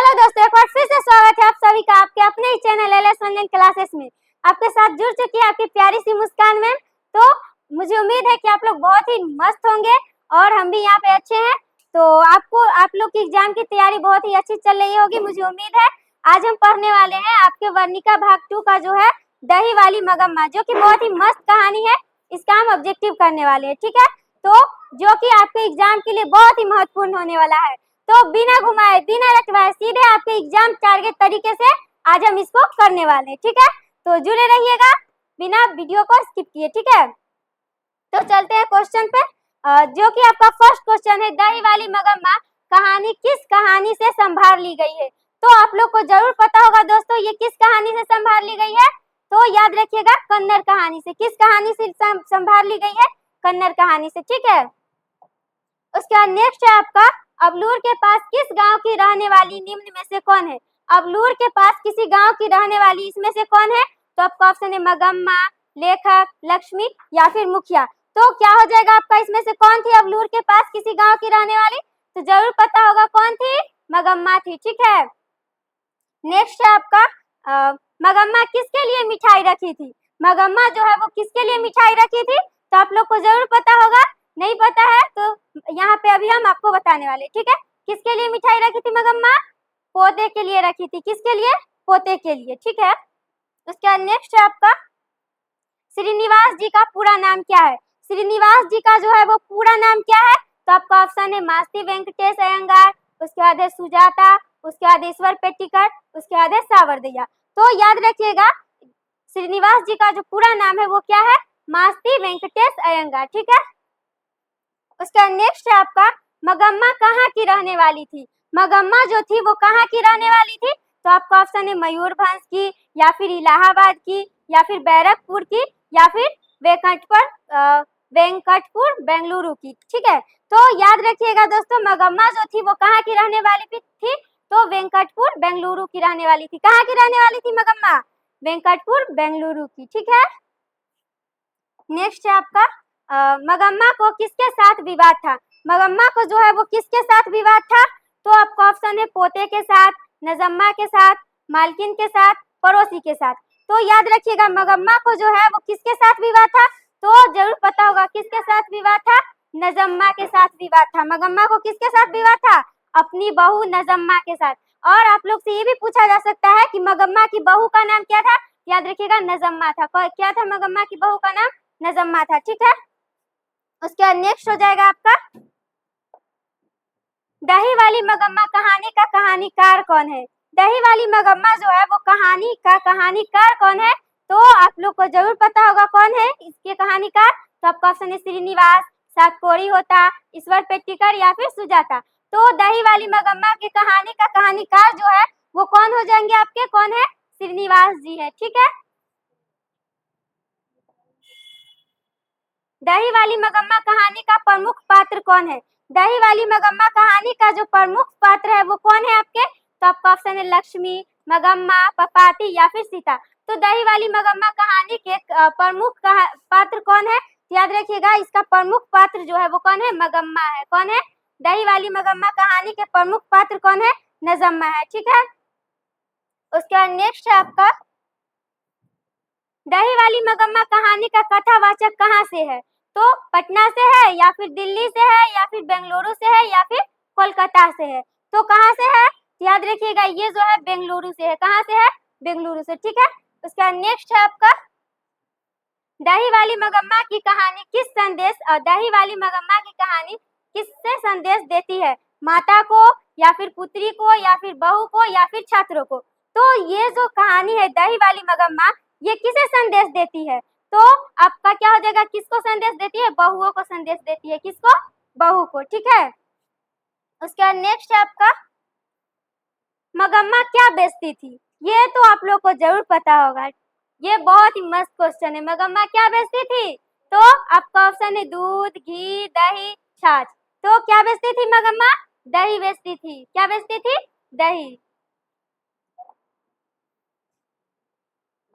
Hello दोस्तों, एक बार फिर से स्वागत है आप सभी का आपके अपने ही चैनल एलएस ऑनलाइन क्लासेस में। आपके साथ जुड़ चुकी है आपकी प्यारी सी मुस्कान मैम। तो मुझे उम्मीद है कि आप लोग बहुत ही मस्त होंगे और हम भी यहाँ पे अच्छे हैं। तो आप लोग की एग्जाम की तैयारी बहुत ही अच्छी चल रही होगी, मुझे उम्मीद है। आज हम पढ़ने वाले हैं आपके वर्णिका भाग 2 का जो है दही वाली मगम्मा, जो की बहुत ही मस्त कहानी है। इसका हम ऑब्जेक्टिव करने वाले हैं, ठीक है। तो जो की आपके एग्जाम के लिए बहुत ही महत्वपूर्ण होने वाला है। तो बिना घुमाए बिना रटवाए सीधे आपके एग्जाम टारगेट तरीके से आज हम इसको करने वाले हैं, ठीक है। तो जुड़े रहिएगा बिना वीडियो को स्किप किए, ठीक है। तो चलते हैं क्वेश्चन पे, जो कि आपका फर्स्ट क्वेश्चन है, दही वाली मगम्मा कहानी किस कहानी से संभाल ली गई है। तो आप लोग को जरूर पता होगा दोस्तों, ये किस कहानी से संभाल ली गई है। तो याद रखिएगा, कन्नड़ कहानी से। किस कहानी से संभाल ली गई है? कन्नड़ कहानी से, ठीक है। उसके बाद नेक्स्ट है आपका, अबलूर के पास किस गांव की रहने वाली निम्न में से कौन है। अबलूर के पास किसी गांव की रहने वाली इसमें से कौन है। तो आपका ऑप्शन है मगम्मा, लेखक, लक्ष्मी या फिर मुखिया। तो क्या हो जाएगा आपका, इसमें से कौन थी अबलूर के पास किसी गांव की रहने वाली। तो जरूर पता होगा कौन थी, मगम्मा थी, ठीक है। नेक्स्ट है आपका, मगम्मा किसके लिए मिठाई रखी थी। मगम्मा जो है वो किसके लिए मिठाई रखी थी। तो आप लोग को जरूर पता होगा, नहीं पता है तो यहाँ पे अभी हम आपको बताने वाले, ठीक है। किसके लिए मिठाई रखी थी मगम्मा। पोते के लिए रखी थी। किसके लिए? पोते के लिए, ठीक है। उसके बाद नेक्स्ट है आपका, श्रीनिवास जी का पूरा नाम क्या है। श्रीनिवास जी का जो है वो पूरा नाम क्या है। तो आपका ऑप्शन है मास्ती वेंकटेश अयंगार, उसके बाद है सुजाता, उसके बाद ईश्वर पेटिकर, उसके बाद है सावरदैया। तो याद रखिएगा, श्रीनिवास जी का जो पूरा नाम है वो क्या है, मास्ती वेंकटेश अयंगार, ठीक है। उसका नेक्स्ट है आपका, मगम्मा कहाँ की रहने वाली थी। मगम्मा जो थी वो कहाँ की रहने वाली थी। तो आपका ऑप्शन है मयूरभंज की, या फिर इलाहाबाद की, या फिर बैरकपुर की, या फिर वेंकटपुर बेंगलुरु की, ठीक है। तो याद रखिएगा दोस्तों, मगम्मा जो थी वो कहाँ की रहने वाली थी। तो वेंकटपुर बेंगलुरु की रहने वाली थी। कहाँ की रहने वाली थी मगम्मा, वेंकटपुर बेंगलुरु की, ठीक है। नेक्स्ट है आपका, मगम्मा को किसके साथ विवाद था। मगम्मा को जो है वो किसके साथ विवाद था। तो आपका ऑप्शन है पोते के साथ, नजम्मा के साथ, मालकिन के साथ, पड़ोसी के साथ। तो याद रखिएगा, मगम्मा को जो है वो किसके साथ विवाद था। तो जरूर पता होगा किसके साथ विवाद था, नजम्मा के साथ विवाद था। मगम्मा को किसके साथ विवाद था, अपनी बहू नजम्मा के साथ। और आप लोग से ये भी पूछा जा सकता है कि मगम्मा की बहू का नाम क्या था। याद रखिएगा, नजम्मा था। क्या था मगम्मा की बहू का नाम, नजम्मा था, ठीक है। उसके बाद नेक्स्ट हो जाएगा आपका, दही वाली मगम्मा कहानी का कहानीकार कौन है। दही वाली मगम्मा जो है वो कहानी का कहानीकार कौन है। तो आप लोग को जरूर पता होगा कौन है इसके कहानीकार। तो आपका ऑप्शन है श्रीनिवास, सातकोड़ी होता, ईश्वर पेटिकर या फिर सुजाता। तो दही वाली मगम्मा की कहानी का कहानीकार जो है वो कौन हो जाएंगे आपके, कौन है, श्रीनिवास जी है, ठीक है। दही वाली मगम्मा कहानी का प्रमुख पात्र कौन है। दही वाली मगम्मा कहानी का जो प्रमुख पात्र है वो कौन है आपके। तो आपका ऑप्शन है लक्ष्मी, मगम्मा, पपाती या फिर सीता। तो दही वाली मगम्मा कहानी के प्रमुख पात्र कौन है। याद रखिएगा, इसका प्रमुख पात्र जो है वो कौन है, मगम्मा है। कौन है, दही वाली मगम्मा कहानी के प्रमुख पात्र कौन है, नजम्मा है, ठीक है। उसके बाद नेक्स्ट है आपका, दही वाली मगम्मा कहानी का कथावाचक कहाँ से है। तो पटना से है, या फिर दिल्ली से है, या फिर बेंगलुरु से है, या फिर कोलकाता से है। तो कहाँ से है, याद रखिएगा, ये जो है बेंगलुरु से है। कहाँ से है, बेंगलुरु से, ठीक है। उसका नेक्स्ट है आपका, दही वाली मगम्मा की कहानी किस संदेश, दही वाली मगम्मा की कहानी किससे संदेश देती है, माता को, या फिर पुत्री को, या फिर बहू को, या फिर छात्रों को। तो ये जो कहानी है दही वाली मगम्मा, ये किसे संदेश देती है। तो आपका क्या हो जाएगा, किसको संदेश देती है, बहुओं को संदेश देती है। किसको, बहू को, ठीक है। उसके बाद नेक्स्ट है आपका, मगम्मा क्या बेचती थी। ये तो आप लोग को जरूर पता होगा, ये बहुत ही मस्त क्वेश्चन है। मगम्मा क्या बेचती थी। तो आपका ऑप्शन है दूध, घी, दही, छाछ। तो क्या बेचती थी मगम्मा, दही बेचती थी। क्या बेचती थी, दही।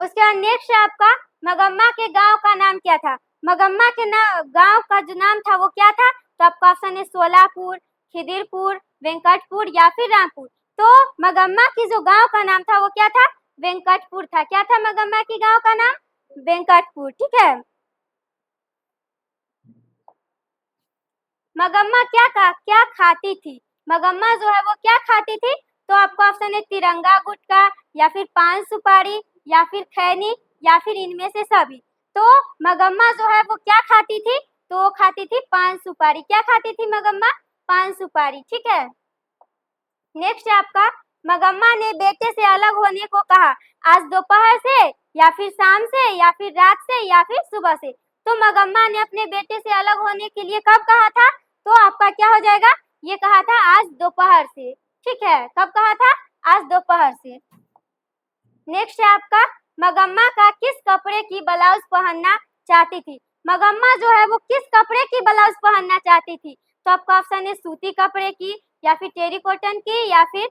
उसके बाद नेक्स्ट है आपका, मगम्मा के गांव का नाम क्या था। मगम्मा के गांव का जो नाम था वो क्या था। तो आपका ऑप्शन है सोलापुर, खिदिरपुर, वेंकटपुर या फिर रामपुर। तो मगम्मा की जो गांव का नाम था वो क्या था? वेंकटपुर था। क्या था मगम्मा की गांव का नाम? वेंकटपुर। ठीक है। मगम्मा क्या खाती थी? मगम्मा जो है वो क्या खाती थी? तो आपको ऑप्शन है तिरंगा गुटखा, या फिर पान सुपारी, या फिर खैनी, या फिर इनमें से सभी। तो मगम्मा जो है वो क्या खाती थी? तो वो खाती थी पान सुपारी। क्या खाती थी मगम्मा? पान सुपारी। ठीक है। नेक्स्ट है आपका, मगम्मा ने बेटे से अलग होने को कहा, आज दोपहर से, या फिर शाम से, या फिर रात से, या फिर सुबह से। तो मगम्मा ने अपने बेटे से अलग होने के लिए कब कहा था? तो आपका क्या हो जाएगा? ये कहा था आज दोपहर से। ठीक है। कब कहा था? आज दोपहर से। नेक्स्ट है आपका, मगम्मा का किस कपड़े की ब्लाउज पहनना चाहती थी? मगम्मा जो है वो किस कपड़े की ब्लाउज पहनना चाहती थी? तो आपका ऑप्शन है सूती कपड़े की, या फिर टेरिकॉटन की, या फिर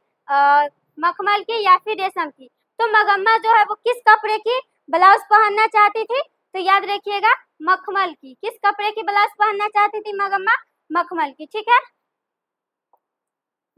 मखमल की, या फिर रेशम की। तो मगम्मा जो है वो किस कपड़े की ब्लाउज पहनना चाहती थी? तो याद रखिएगा, मखमल की। किस कपड़े की ब्लाउज पहनना चाहती थी मगम्मा? मखमल की। ठीक है।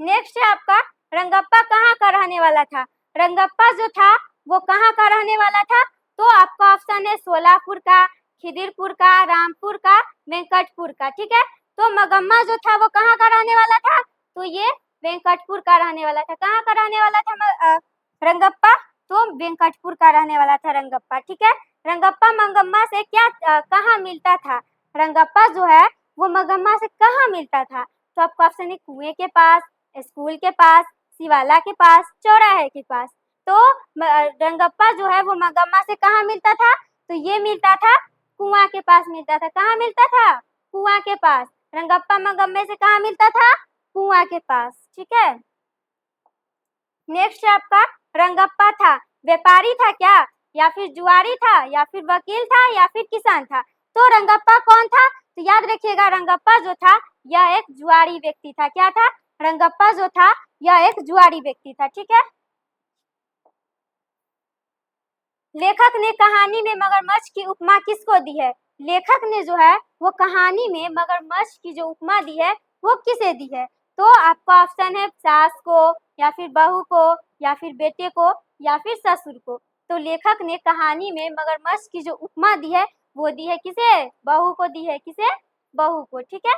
नेक्स्ट है आपका, रंगप्पा कहाँ का रहने वाला था? रंगप्पा जो था वो कहाँ का रहने वाला था? तो आपका ऑप्शन है सोलापुर का, खिदिरपुर का, रामपुर का, वेंकटपुर का। ठीक है। तो मगम्मा जो था वो कहाँ का रहने वाला था? तो ये वेंकटपुर का रहने वाला था। कहाँ का रहने वाला था रंगप्पा? तो वेंकटपुर का रहने वाला था रंगप्पा। ठीक है। रंगप्पा मगम्मा से क्या कहाँ मिलता था? रंगप्पा जो है वो मगम्मा से कहाँ मिलता था? तो आपका ऑप्शन है कुएं के पास, स्कूल के पास, शिवाला के पास, चौराहे के पास। तो रंगप्पा जो है वो मगम्मा से कहाँ मिलता था? तो ये मिलता था कुआं के पास मिलता था। कहाँ मिलता था? कुआं के पास। रंगप्पा मगम्मे से कहाँ मिलता था? कुआं के पास। ठीक है। नेक्स्ट है आपका, रंगप्पा था व्यापारी था क्या, या फिर जुआरी था, या फिर वकील था, या फिर किसान था? तो रंगप्पा कौन था? तो याद रखिएगा, रंगप्पा जो था यह एक जुआरी व्यक्ति था। क्या था? रंगप्पा जो था यह एक जुआरी व्यक्ति था। ठीक है। लेखक ने कहानी में मगरमच्छ की उपमा किसको दी है? लेखक ने जो है वो कहानी में मगरमच्छ की जो उपमा दी है वो किसे दी है? तो आपका ऑप्शन है सास को, या फिर बहू को, या फिर बेटे को, या फिर ससुर को। तो लेखक ने कहानी में मगरमच्छ की जो उपमा दी है वो दी है किसे? बहू को दी है। किसे? बहू को। ठीक है।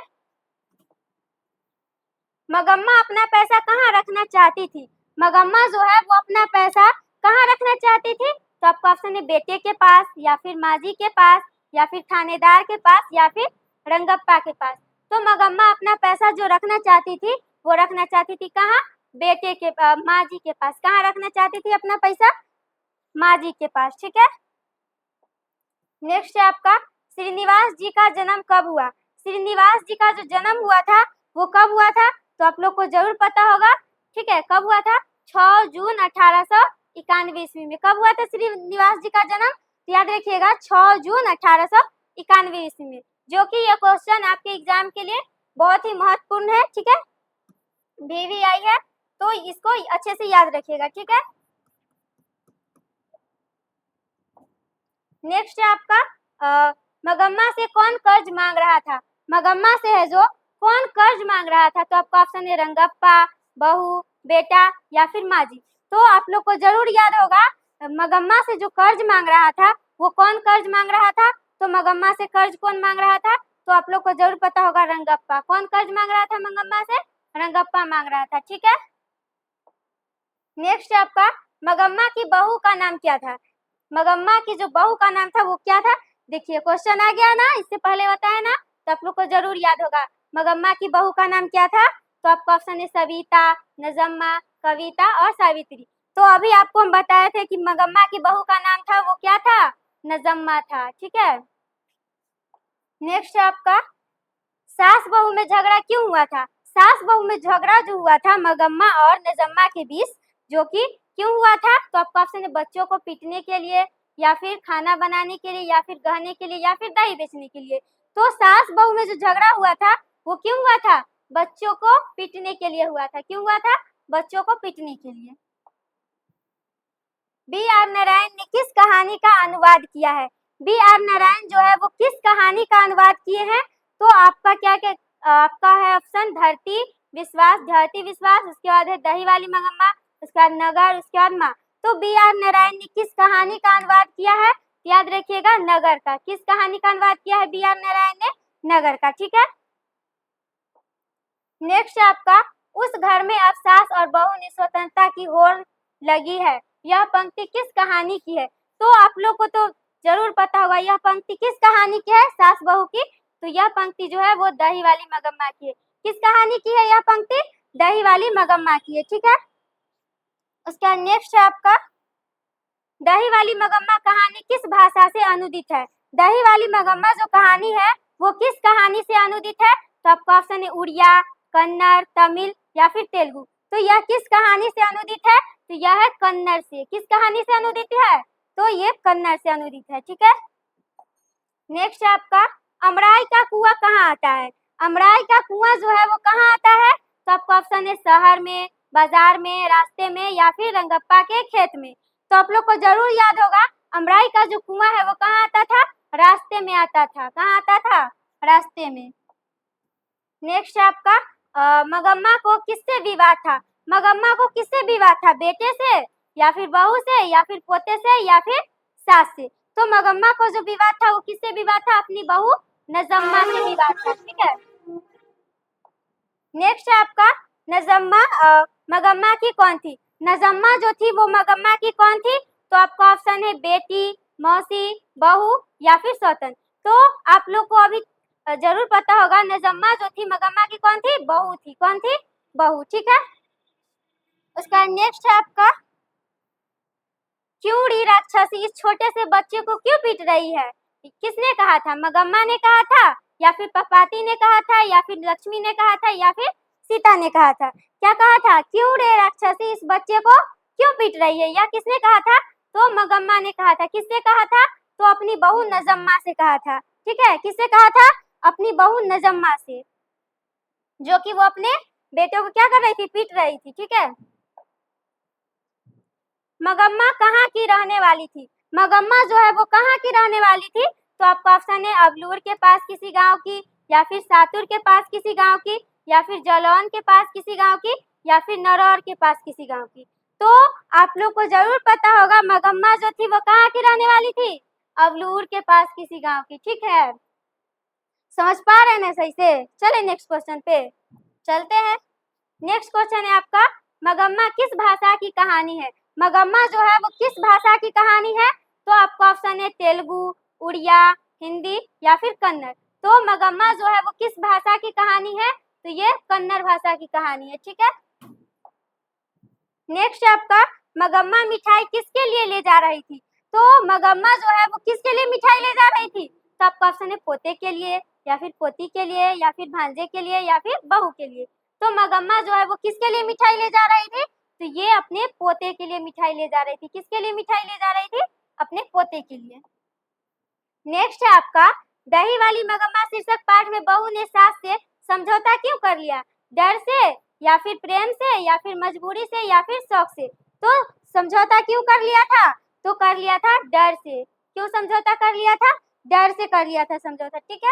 मगम्मा अपना पैसा कहाँ रखना चाहती थी? मगम्मा जो है वो अपना पैसा कहाँ रखना चाहती थी? तो आपका ऑप्शन है बेटे के पास, या फिर माजी के पास, या फिर थानेदार के पास, या फिर रंगप्पा के पास। तो मगम्मा अपना पैसा जो रखना चाहती थी वो रखना चाहती थी कहाँ? बेटे के माजी के पास। कहाँ रखना चाहती थी अपना पैसा? माजी के पास। ठीक है। नेक्स्ट है आपका, श्रीनिवास जी का जन्म कब हुआ? श्रीनिवास जी का जो जन्म हुआ था वो कब हुआ था? तो आप लोग को जरूर पता होगा। ठीक है। कब हुआ था? 6 जून 1891 ईस्वी में। कब हुआ था श्रीनिवास जी का जन्म? तो याद रखिएगा 6 जून 1891 ईस्वी में। जो कि यह क्वेश्चन आपके एग्जाम के लिए बहुत ही महत्वपूर्ण है। ठीक है। VVI है, तो इसको अच्छे से याद रखिएगा। ठीक है। नेक्स्ट है आपका, मगम्मा से कौन कर्ज मांग रहा था? मगम्मा से है जो कौन कर्ज मांग रहा था? तो आपका ऑप्शन है रंगप्पा, बहू, बेटा, या फिर माजी। तो आप लोग को जरूर याद होगा, मगम्मा से जो कर्ज मांग रहा था वो कौन कर्ज मांग रहा था? तो मगम्मा से कर्ज कौन मांग रहा था? तो आप लोग को जरूर पता होगा, रंगप्पा। कौन कर्ज मांग रहा था मगम्मा से? रंगप्पा मांग रहा था। ठीक है। नेक्स्ट है आपका, मगम्मा की बहू का नाम क्या था? मगम्मा की जो बहू का नाम था वो क्या था? देखिए क्वेश्चन आ गया ना, इससे पहले बताया ना, तो आप लोग को जरूर याद होगा। मगम्मा की बहू का नाम क्या था? तो आपका ऑप्शन है सविता, नजम्मा, कविता और सावित्री। तो अभी आपको हम बताए थे कि मगम्मा की बहू का नाम था वो क्या था? नजम्मा था। ठीक है। नेक्स्ट है आपका, सास बहू में झगड़ा क्यों हुआ था? सास बहू में झगड़ा जो हुआ था मगम्मा और नजम्मा के बीच, जो कि क्यों हुआ था? तो आपका ऑप्शन है बच्चों को पीटने के लिए, या फिर खाना बनाने के लिए, या फिर गहने के लिए, या फिर दही बेचने के लिए। तो सास बहू में जो झगड़ा हुआ था वो क्यों हुआ था? बच्चों को पीटने के लिए हुआ था। क्यों हुआ था? बच्चों को पीटने के लिए। B.R. नारायण ने किस कहानी का अनुवाद किया है? B.R. नारायण जो है वो किस कहानी का अनुवाद किए हैं? तो आपका क्या क्या आपका है ऑप्शन धरती, विश्वास, धरती विश्वास, उसके बाद है दही वाली मगम्मा, उसके बाद नगर, उसके बाद माँ। तो बी आर नारायण ने किस कहानी का अनुवाद किया है? याद रखिएगा नगर का। किस कहानी का अनुवाद किया है बी आर नारायण ने? नगर का। ठीक है। नेक्स्ट आपका, उस घर में अब सास और बहू ने स्वतंत्रता की होड़ लगी है, यह पंक्ति किस कहानी की है? तो आप लोग को तो जरूर पता होगा यह पंक्ति किस कहानी की है, सास बहू की। तो यह पंक्ति जो है वो दही वाली मगम्मा की है। किस कहानी की है यह पंक्ति? दही वाली मगम्मा की है। ठीक है। उसका नेक्स्ट है आपका, दही वाली मगम्मा कहानी किस भाषा से अनुदित है? दही वाली मगम्मा जो कहानी है वो किस कहानी से अनुदित है? तो आपका ऑप्शन है उड़िया, कन्नड़, तमिल या फिर तेलुगु। तो यह किस कहानी से अनुदित है? तो यह है कन्नड़ से। किस कहानी से अनुदित है? तो ये कन्नड़ से अनुदित है। ठीक है। नेक्स्ट है आपका, अमराई का कुआं कहाँ आता है? अमराई का कुआं जो है वो कहाँ आता है? तो आपका ऑप्शन है शहर में, बाजार में, रास्ते में या फिर रंगप्पा के खेत में। तो आप लोग को जरूर याद होगा अमराई का जो कुआं है वो कहाँ आता था? रास्ते में आता था। कहाँ आता था? रास्ते में। नेक्स्ट है आपका, मगम्मा को किससे विवाद था? मगम्मा को किससे विवाद था? बेटे से या फिर बहू से या फिर पोते से या फिर सास से? तो मगम्मा को जो विवाद था वो किससे विवाद था? अपनी बहू नजम्मा से विवाद था। ठीक है। नेक्स्ट है आपका, नजम्मा मगम्मा की कौन थी? नजम्मा जो थी वो मगम्मा की कौन थी? तो आपका ऑप्शन है बेटी, मौसी, बहू या फिर सौतन। तो आप लोग को अभी जरूर पता होगा नजम्मा जो थी मगम्मा की कौन थी? बहू थी। कौन थी? बहू। ठीक है। उसका नेक्स्ट है आपका, क्यों री राक्षसी इस छोटे से बच्चे को क्यों पीट रही है? किसने कहा था? मगम्मा ने कहा था या फिर पपाती ने कहा था या फिर लक्ष्मी ने कहा था या फिर सीता ने कहा था? क्या कहा था? क्यों रे राक्षसी इस बच्चे को क्यों पीट रही है? या किसने कहा था? तो मगम्मा ने कहा था। किससे कहा था? तो अपनी बहू नजम्मा से कहा था। ठीक है। किससे कहा था? अपनी बहू नजम्मा से, जो कि वो अपने बेटे को क्या कर रही थी? पीट रही थी। ठीक है। मगम्मा कहाँ की रहने वाली थी? मगम्मा जो है वो कहाँ की रहने वाली थी? तो आपका ऑप्शन है अबलूर के पास किसी गांव की, या फिर सातुर के पास किसी गांव की, या फिर जलौन के पास किसी गांव की, या फिर नरौर के पास किसी गांव की। तो आप लोग को जरूर पता होगा मगम्मा जो थी वो कहाँ की रहने वाली थी? अबलूर के पास किसी गांव की। ठीक है। समझ पा रहे हैं ना सही से? चले नेक्स्ट क्वेश्चन पे चलते हैं। नेक्स्ट क्वेश्चन है आपका, मगम्मा किस भाषा की कहानी है? मगम्मा जो है वो किस भाषा की कहानी है? तो आपका ऑप्शन है तेलुगु, उड़िया, हिंदी या फिर कन्नड़। तो मगम्मा जो है वो किस भाषा की कहानी है? तो ये कन्नड़ भाषा की कहानी है। ठीक है। नेक्स्ट आपका, मगम्मा मिठाई किसके लिए ले जा रही थी? तो मगम्मा जो है वो किसके लिए मिठाई ले जा रही थी? तो आपका ऑप्शन है पोते के लिए या फिर पोती के लिए या फिर भांजे के लिए या फिर बहू के लिए। तो मगम्मा जो है वो किसके लिए मिठाई ले जा रही थी? तो ये अपने पोते के लिए मिठाई ले जा रही थी। किसके लिए मिठाई ले जा रही थी? अपने पोते के लिए। नेक्स्ट है आपका, दही वाली मगम्मा शीर्षक पाठ में बहू ने सास से समझौता क्यों कर लिया? डर से या फिर प्रेम से या फिर मजबूरी से या फिर शौक से? तो समझौता क्यों कर लिया था? तो कर लिया था डर से। क्यों समझौता कर लिया था? डर से कर लिया था समझौता। ठीक है।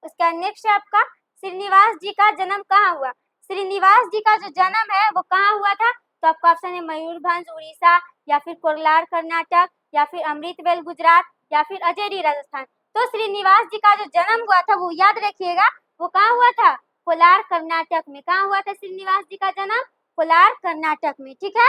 उसका नेक्स्ट है आपका, श्रीनिवास जी का जन्म कहाँ हुआ? श्रीनिवास जी का जो जन्म है वो कहाँ हुआ था? तो आपका ऑप्शन है मयूरभंज उड़ीसा, या फिर कोलार कर्नाटक, या फिर अमृतवेल गुजरात, या फिर अजेरी राजस्थान। तो श्रीनिवास जी का जो जन्म हुआ था वो याद रखिएगा वो कहाँ हुआ था? कोलार कर्नाटक में। कहाँ हुआ था श्रीनिवास जी का जन्म? कोलार कर्नाटक में। ठीक है।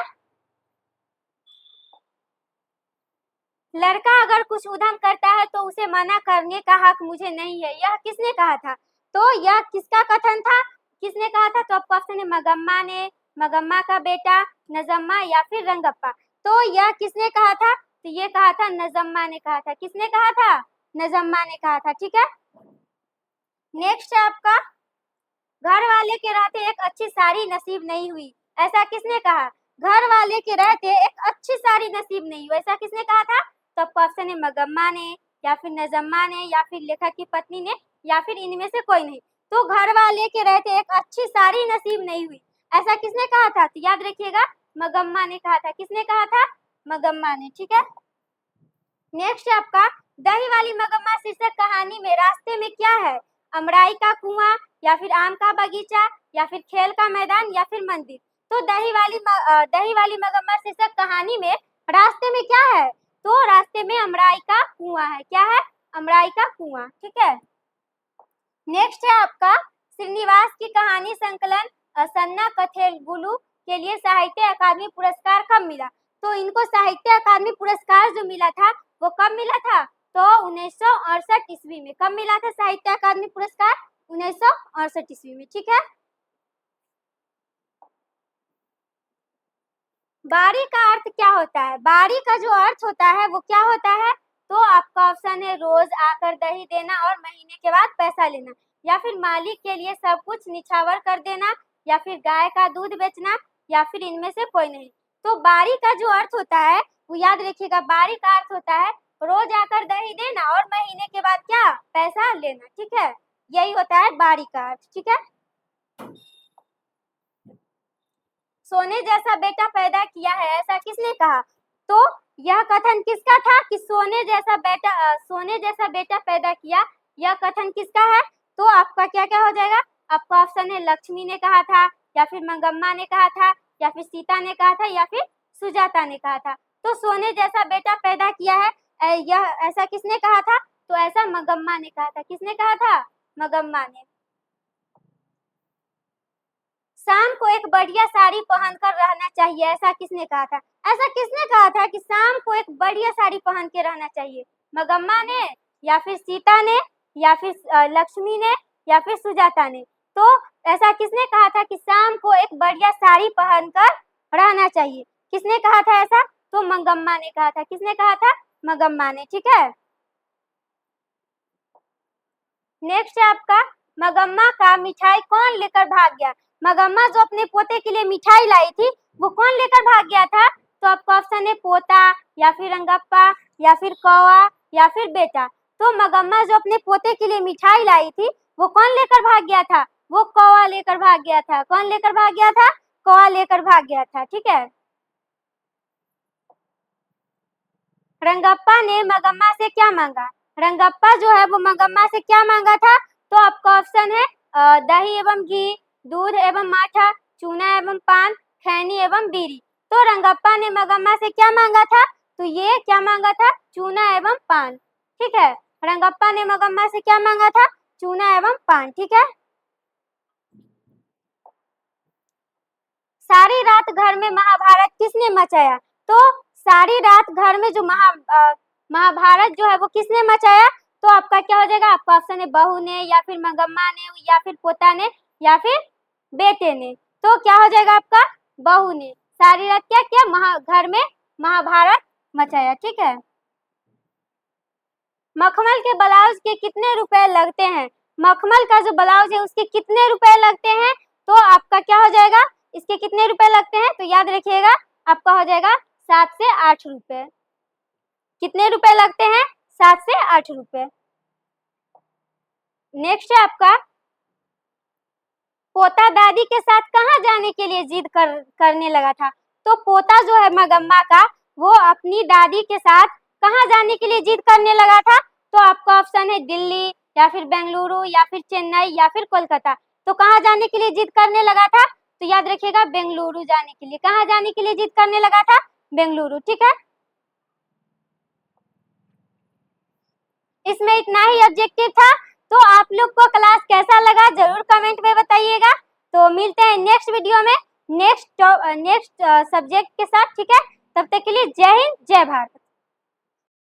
लड़का अगर कुछ उधम करता है तो उसे मना करने का हक मुझे नहीं है, यह किसने कहा था? तो यह किसका कथन था? किसने कहा था? तो आपका ऑप्शन है मगम्मा ने, मगम्मा का बेटा, नजम्मा या फिर रंगप्पा। तो यह किसने कहा था? तो ये कहा था नजम्मा ने कहा था। किसने कहा था? नजम्मा ने कहा था। ठीक है। नेक्स्ट है आपका, घर वाले के रहते एक अच्छी साड़ी नसीब नहीं हुई, ऐसा किसने कहा? घर वाले के रहते एक अच्छी साड़ी नसीब नहीं हुई, ऐसा किसने कहा था? तो आपका ऑप्शन है मगम्मा ने, या फिर नजम्मा ने, या फिर लेखक की पत्नी ने, या फिर इनमें से कोई नहीं। तो घर वाले के रहते एक अच्छी साड़ी नसीब नहीं हुई, ऐसा किसने कहा था? तो याद रखिएगा मगम्मा ने कहा था। किसने कहा था? मगम्मा ने। ठीक है। नेक्स्ट आपका, दही वाली मगम्मा शीर्षक कहानी में रास्ते में क्या है? अमराई का कुआं, या फिर आम का बगीचा, या फिर खेल का मैदान या फिर मंदिर। तो दही वाली मगरमच्छ शीर्षक कहानी में रास्ते में क्या है? तो रास्ते में अमराई का कुआं है। क्या है? अमराई का कुआं। ठीक है। नेक्स्ट है आपका श्रीनिवास की कहानी संकलन सन्ना कथेलुगु के लिए साहित्य अकादमी पुरस्कार कब मिला? तो इनको साहित्य अकादमी पुरस्कार जो मिला था वो कब मिला था? तो 1968 ईस्वी में। कब मिला था साहित्य अकादमी पुरस्कार? 1968 ईस्वी में। ठीक है। बारी का अर्थ क्या होता है? बारी का जो अर्थ होता है वो क्या होता है? तो आपका ऑप्शन है रोज आकर दही देना और महीने के बाद पैसा लेना, या फिर मालिक के लिए सब कुछ निछावर कर देना, या फिर गाय का दूध बेचना, या फिर इनमें से कोई नहीं। तो बारी का जो अर्थ होता है वो याद रखिएगा, बारी का अर्थ होता है रोज आकर दही देना और महीने के बाद क्या? पैसा लेना। ठीक है, यही होता है बारी का अर्थ। ठीक है। सोने जैसा बेटा पैदा किया है ऐसा किसने कहा? तो यह कथन किसका था कि सोने जैसा बेटा पैदा किया, यह कथन किसका है? तो आपका क्या क्या हो जाएगा? आपका ऑप्शन है लक्ष्मी ने कहा था, या फिर मंगम्मा ने कहा था, या फिर सीता ने कहा था, या फिर सुजाता ने कहा था। तो सोने जैसा बेटा पैदा किया है यह ऐसा किसने कहा था? तो ऐसा मंगम्मा ने कहा था। किसने कहा था? मंगम्मा ने। शाम को एक बढ़िया साड़ी पहनकर रहना चाहिए ऐसा किसने कहा था? ऐसा किसने कहा था कि शाम को एक बढ़िया साड़ी पहन के रहना चाहिए? मंगम्मा ने, या फिर सीता ने, या फिर लक्ष्मी ने, या फिर सुजाता ने। तो ऐसा किसने कहा था कि शाम को एक बढ़िया साड़ी पहनकर रहना चाहिए? किसने कहा था ऐसा? तो मंगम्मा ने कहा था। किसने कहा था? मंगम्मा ने। ठीक है। नेक्स्ट है आपका मंगम्मा का मिठाई कौन लेकर भाग गया? मंगम्मा जो अपने पोते के लिए मिठाई लाई थी वो कौन लेकर भाग गया था? तो आपका ऑप्शन है पोता, या फिर रंगप्पा, या फिर कौवा, या फिर बेटा। तो मंगम्मा जो अपने पोते के लिए मिठाई लाई थी वो कौन लेकर भाग गया था? वो कौवा लेकर भाग गया था। कौन लेकर भाग गया था? कौवा लेकर भाग गया था। ठीक है। रंगप्पा ने मंगम्मा से क्या मांगा? रंगप्पा जो है वो मंगम्मा से क्या मांगा था? तो आपका ऑप्शन है दही एवं घी, दूध एवं माठा, चूना एवं पान, खैनी एवं बीड़ी। तो रंगप्पा ने मंगम्मा से क्या मांगा था? तो ये क्या मांगा था? चूना एवं पान। ठीक है। रंगप्पा ने मंगम्मा से क्या मांगा था? चूना एवं पान। ठीक है। सारी रात घर में महाभारत किसने मचाया? तो सारी रात घर में जो महाभारत जो है वो किसने मचाया? तो आपका क्या हो जाएगा? आपका ऑप्शन है बहू ने, या फिर मंगम्मा ने, या फिर पोता ने, या फिर बेटे ने। तो क्या हो जाएगा आपका? बहू ने। सारी रात क्या किया? घर में महाभारत मचाया। ठीक है। मखमल के ब्लाउज के कितने रुपए लगते हैं? मखमल का जो ब्लाउज है उसके कितने रुपए लगते हैं? तो आपका क्या हो जाएगा? इसके कितने रुपए लगते हैं? तो याद रखिएगा, आपका हो जाएगा 7 से 8 रुपए। कितने रुपए लगते हैं? 7 से 8 रुपए। नेक्स्ट है आपका पोता दादी के साथ कहाँ जाने के लिए जिद करने लगा था? तो पोता जो है मंगम्मा का वो अपनी दादी के साथ कहाँ जाने के लिए जिद करने लगा था? तो आपका ऑप्शन है दिल्ली, या फिर बेंगलुरु, या फिर चेन्नई, या फिर कोलकाता। तो कहाँ जाने के लिए जिद करने लगा था? तो याद रखिएगा बेंगलुरु जाने के लिए। कहाँ जाने के लिए जिद करने लगा था? बेंगलुरु। ठीक है। इसमें इतना ही ऑब्जेक्टिव था। तो आप लोग को क्लास कैसा लगा जरूर कमेंट में बताइएगा। तो मिलते हैं नेक्स्ट वीडियो में नेक्स्ट सब्जेक्ट के साथ। ठीक है, तब तक के लिए जय हिंद, जय भारत।